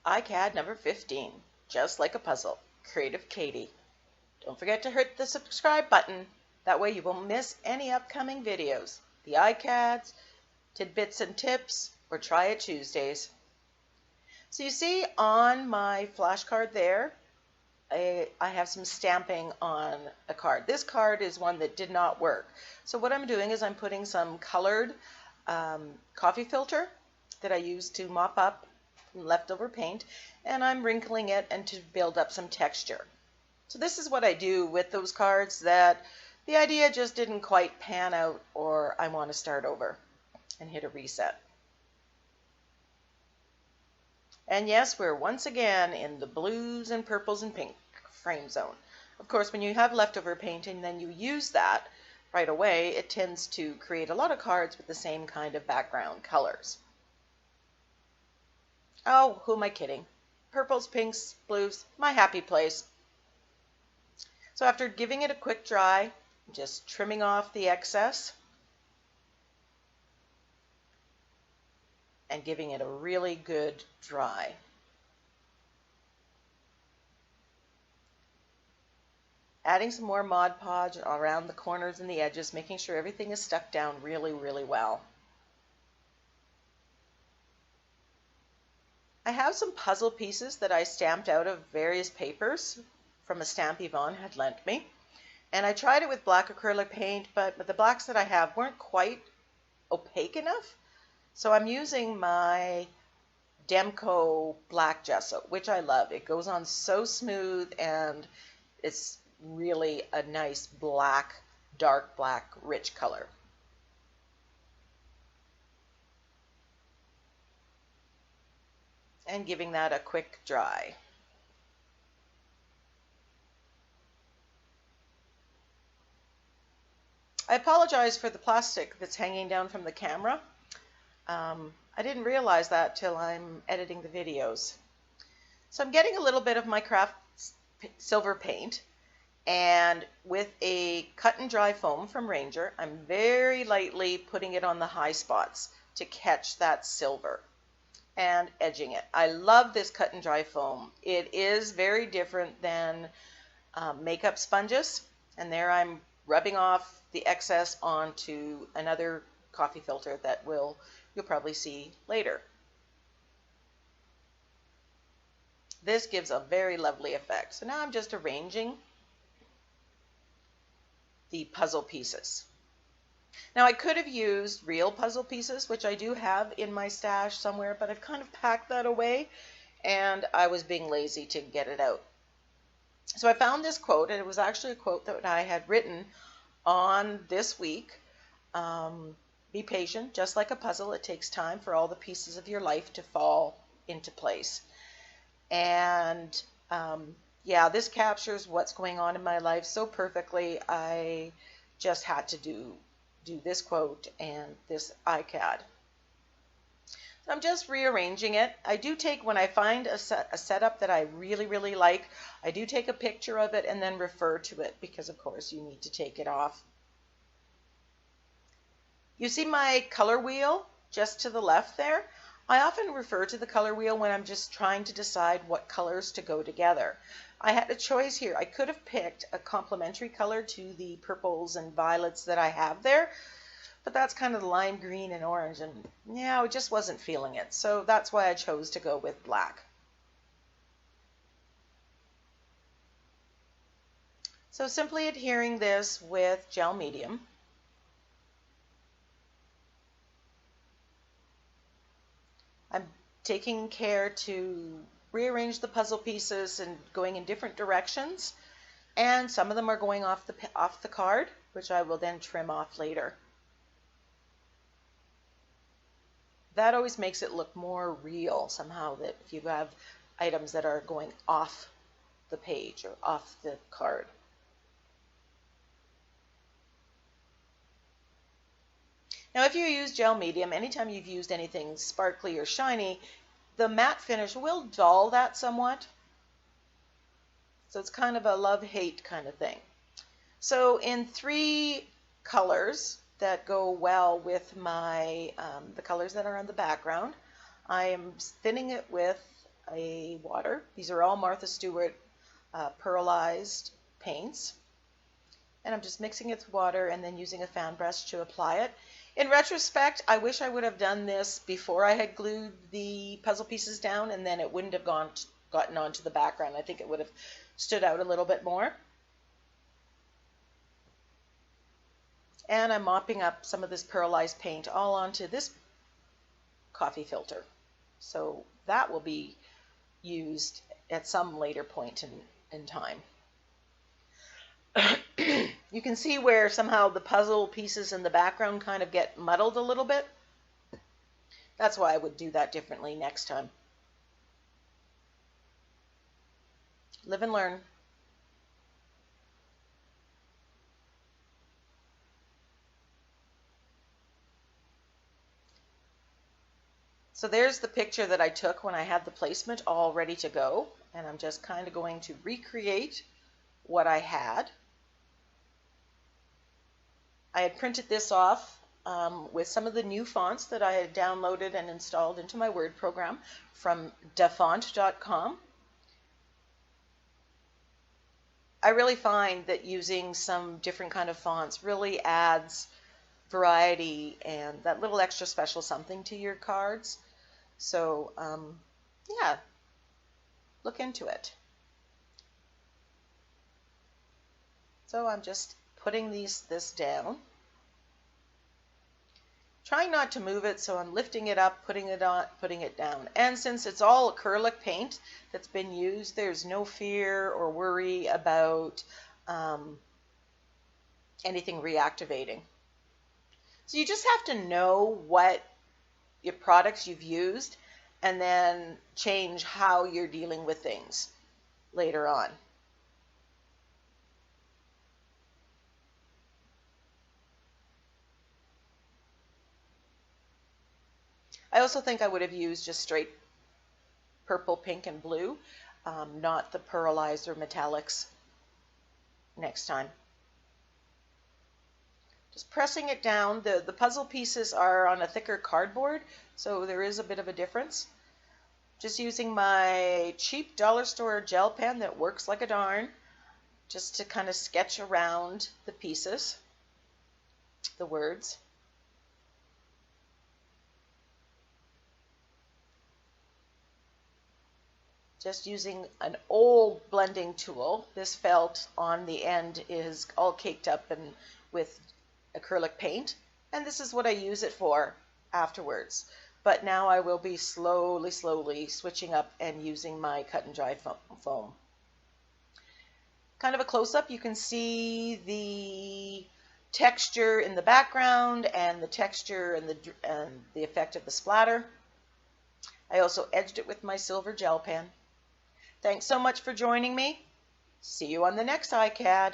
ICAD number 15, just like a puzzle. Creative Katie. Don't forget to hit the subscribe button. That way you won't miss any upcoming videos. The ICADs, tidbits and tips, or Try It Tuesdays. So you see on my flashcard there, I have some stamping on a card. This card is one that did not work. So what I'm doing is I'm putting some colored coffee filter that I used to mop up leftover paint, and I'm wrinkling it and to build up some texture. So this is what I do with those cards that the idea just didn't quite pan out, or I want to start over and hit a reset. And yes, we're once again in the blues and purples and pink frame zone. Of course, when you have leftover paint and then you use that right away, it tends to create a lot of cards with the same kind of background colors. Oh, who am I kidding? Purples, pinks, blues, my happy place. So after giving it a quick dry, just trimming off the excess and giving it a really good dry. Adding some more Mod Podge around the corners and the edges, making sure everything is stuck down really, really well. I have some puzzle pieces that I stamped out of various papers from a stamp Yvonne had lent me. And I tried it with black acrylic paint, but the blacks that I have weren't quite opaque enough. So I'm using my Demco black gesso, which I love. It goes on so smooth, and it's really a nice black, dark black, rich color. And giving that a quick dry. I apologize for the plastic that's hanging down from the camera. I didn't realize that till I'm editing the videos. So I'm getting a little bit of my craft silver paint, and with a cut and dry foam from Ranger, I'm very lightly putting it on the high spots to catch that silver and edging it. I love this cut and dry foam. It is very different than makeup sponges, and there I'm rubbing off the excess onto another coffee filter that you'll probably see later. This gives a very lovely effect. So now I'm just arranging the puzzle pieces. Now I could have used real puzzle pieces, which I do have in my stash somewhere, but I've kind of packed that away and I was being lazy to get it out. So I found this quote, and it was actually a quote that I had written on this week. Be patient, just like a puzzle. It takes time for all the pieces of your life to fall into place. And yeah, this captures what's going on in my life so perfectly. I just had to do this quote and this ICAD. So I'm just rearranging it. I do take, when I find a setup that I really, really like, I do take a picture of it and then refer to it, because of course you need to take it off. You see my color wheel just to the left there? I often refer to the color wheel when I'm just trying to decide what colors to go together. I had a choice here. I could have picked a complementary color to the purples and violets that I have there, but that's kind of the lime green and orange, and yeah, I just wasn't feeling it. So that's why I chose to go with black. So simply adhering this with gel medium. I'm taking care to rearrange the puzzle pieces and going in different directions, and some of them are going off the card, which I will then trim off later. That always makes it look more real somehow, that if you have items that are going off the page or off the card. Now if you use gel medium, anytime you've used anything sparkly or shiny, the matte finish will dull that somewhat. So it's kind of a love-hate kind of thing. So in 3 colors that go well with my the colors that are on the background, I am thinning it with a water. These are all Martha Stewart pearlized paints. And I'm just mixing it with water and then using a fan brush to apply it. In retrospect, I wish I would have done this before I had glued the puzzle pieces down, and then it wouldn't have gotten onto the background. I think it would have stood out a little bit more. And I'm mopping up some of this pearlized paint all onto this coffee filter. So that will be used at some later point in time. You can see where somehow the puzzle pieces in the background kind of get muddled a little bit. That's why I would do that differently next time. Live and learn. So there's the picture that I took when I had the placement all ready to go, and I'm just kind of going to recreate what I had. I had printed this off with some of the new fonts that I had downloaded and installed into my Word program from dafont.com. I really find that using some different kind of fonts really adds variety and that little extra special something to your cards. So yeah, look into it. So I'm just putting this down. Trying not to move it, so I'm lifting it up, putting it on, putting it down. And since it's all acrylic paint that's been used, there's no fear or worry about anything reactivating. So you just have to know what your products you've used and then change how you're dealing with things later on. I also think I would have used just straight purple, pink, and blue, not the pearlized or metallics next time. Just pressing it down. The puzzle pieces are on a thicker cardboard, so there is a bit of a difference. Just using my cheap dollar store gel pen that works like a darn, just to kind of sketch around the pieces, the words. Just using an old blending tool. This felt on the end is all caked up and with acrylic paint, and this is what I use it for afterwards. But now I will be slowly switching up and using my cut and dry foam. Kind of a close-up, you can see the texture in the background and the texture and the effect of the splatter. I also edged it with my silver gel pen. Thanks so much for joining me. See you on the next ICAD.